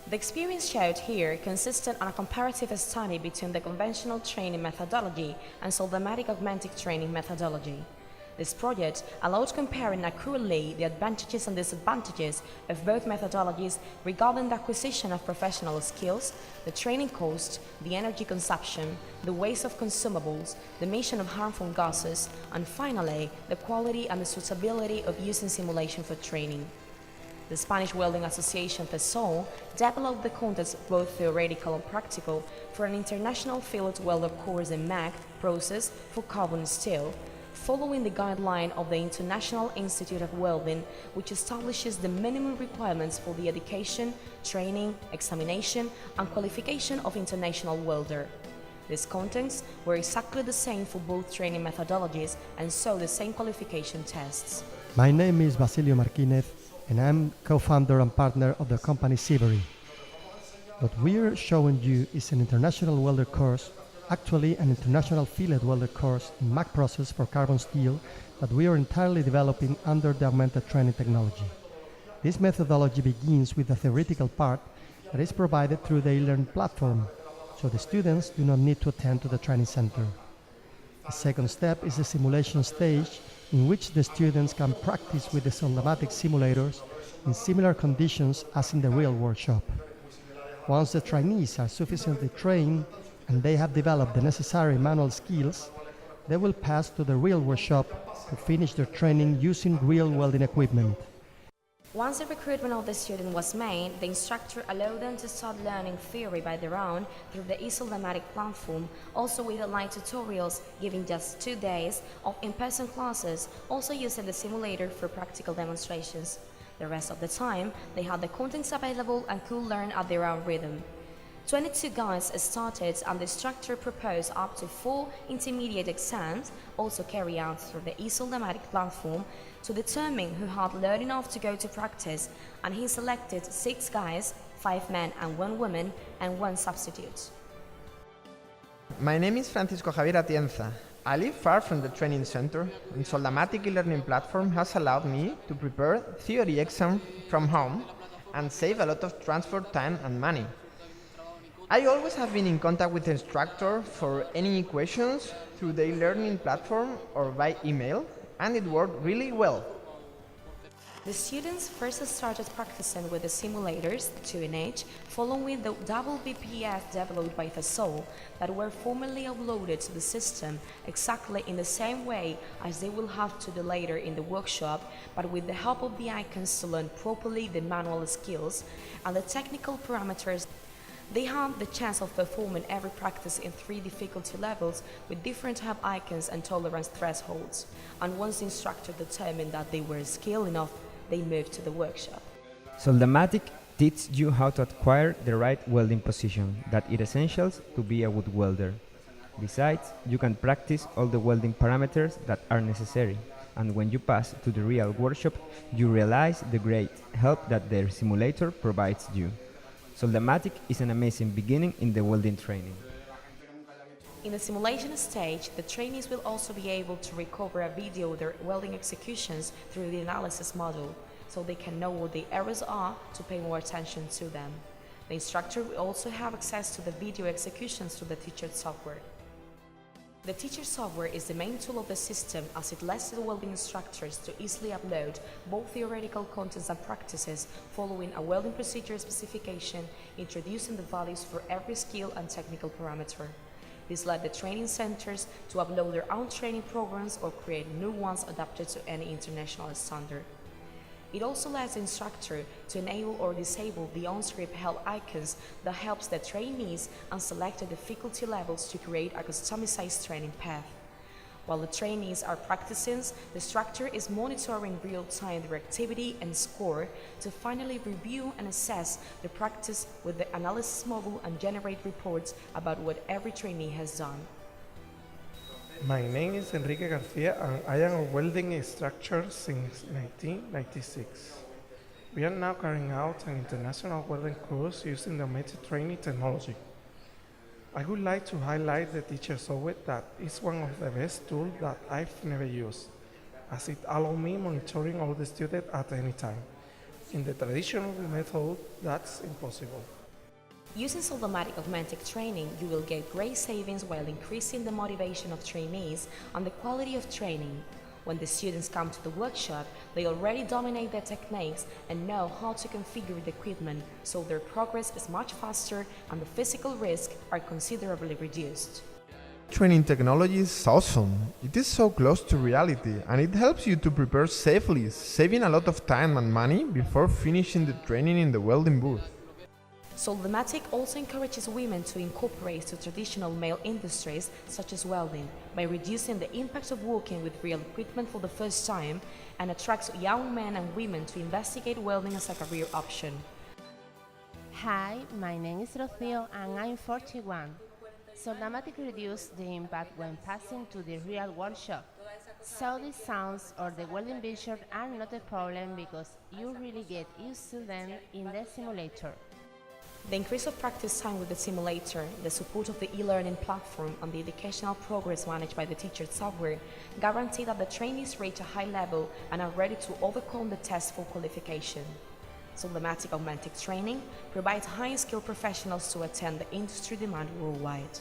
The experience showed here consisted on a comparative study between the conventional training methodology and Soldamatic augmented training methodology. This project allowed comparing accurately the advantages and disadvantages of both methodologies regarding the acquisition of professional skills, the training cost, the energy consumption, the waste of consumables, the emission of harmful gases, and finally, the quality and the suitability of using simulation for training. The Spanish Welding Association PSOL developed the contents, both theoretical and practical, for an international field welder course in MAG process for carbon steel, following the guideline of the International Institute of Welding, which establishes the minimum requirements for the education, training, examination, and qualification of international welder. These contents were exactly the same for both training methodologies and so the same qualification tests. My name is Basilio Marquinez, and I'm co-founder and partner of the company Sibery. What we're showing you is an international welder course, actually an international fillet welder course in MAC process for carbon steel that we are entirely developing under the augmented training technology. This methodology begins with the theoretical part that is provided through the e-learning platform, so the students do not need to attend to the training center. The second step is the simulation stage, in which the students can practice with the Soldamatic simulators in similar conditions as in the real workshop. Once the trainees are sufficiently trained and they have developed the necessary manual skills, they will pass to the real workshop to finish their training using real welding equipment. Once the recruitment of the student was made, the instructor allowed them to start learning theory by their own through the Soldamatic platform, also with online tutorials, giving just 2 days of in-person classes, also using the simulator for practical demonstrations. The rest of the time, they had the contents available and could learn at their own rhythm. 22 guys started and the instructor proposed up to 4 intermediate exams, also carried out through the Soldamatic platform, to determine who had learned enough to go to practice, and he selected 6 guys, 5 men and 1 woman, and 1 substitute. My name is Francisco Javier Atienza. I live far from the training center, and Soldamatic e-learning platform has allowed me to prepare theory exam from home and save a lot of transport time and money. I always have been in contact with the instructor for any questions through the e-learning platform or by email, and it worked really well. The students first started practicing with the simulators, 2 in each, following the WBPF developed by PSOL that were formerly uploaded to the system exactly in the same way as they will have to do later in the workshop, but with the help of the icons to learn properly the manual skills and the technical parameters. They had the chance of performing every practice in 3 difficulty levels with different help icons and tolerance thresholds, and once the instructor determined that they were skilled enough, they moved to the workshop. Soldamatic teaches you how to acquire the right welding position that is essential to be a good welder. Besides, you can practice all the welding parameters that are necessary, and when you pass to the real workshop, you realize the great help that their simulator provides you. Soldamatic is an amazing beginning in the welding training. In the simulation stage, the trainees will also be able to recover a video of their welding executions through the analysis module, so they can know what the errors are to pay more attention to them. The instructor will also have access to the video executions through the teacher software. The teacher software is the main tool of the system as it lets the welding instructors to easily upload both theoretical contents and practices following a welding procedure specification, introducing the values for every skill and technical parameter. This led the training centers to upload their own training programs or create new ones adapted to any international standard. It also lets the instructor to enable or disable the on-script help icons that helps the trainees and select the difficulty levels to create a customized training path. While the trainees are practicing, the instructor is monitoring real-time their activity and score to finally review and assess the practice with the analysis model and generate reports about what every trainee has done. My name is Enrique Garcia and I am a welding instructor since 1996. We are now carrying out an international welding course using the augmented training technology. I would like to highlight the teacher software that is one of the best tools that I've never used, as it allows me monitoring all the students at any time. In the traditional method, that's impossible. Using Soldamatic Augmented training, you will get great savings while increasing the motivation of trainees and the quality of training. When the students come to the workshop, they already dominate their techniques and know how to configure the equipment, so their progress is much faster and the physical risks are considerably reduced. Training technology is awesome. It is so close to reality and it helps you to prepare safely, saving a lot of time and money before finishing the training in the welding booth. Soldamatic also encourages women to incorporate to traditional male industries such as welding by reducing the impact of working with real equipment for the first time, and attracts young men and women to investigate welding as a career option. Hi, my name is Rocío and I'm 41. Soldamatic reduced the impact when passing to the real workshop. So the sounds or the welding vision are not a problem because you really get used to them in the simulator. The increase of practice time with the simulator, the support of the e-learning platform, and the educational progress managed by the teacher software guarantee that the trainees reach a high level and are ready to overcome the test for qualification. Soldamatic Augmented training provides high-skilled professionals to attend the industry demand worldwide.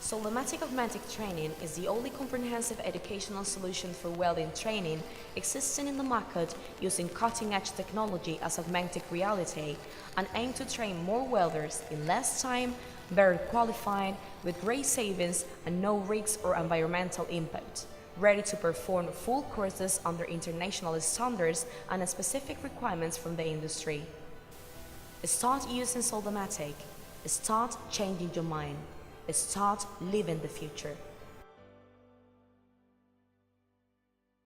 Soldamatic Augmented training is the only comprehensive educational solution for welding training existing in the market, using cutting-edge technology as augmented reality, and aim to train more welders in less time, better qualified, with great savings and no risks or environmental impact, ready to perform full courses under international standards and specific requirements from the industry. Start using Soldamatic. Start changing your mind. Start living the future.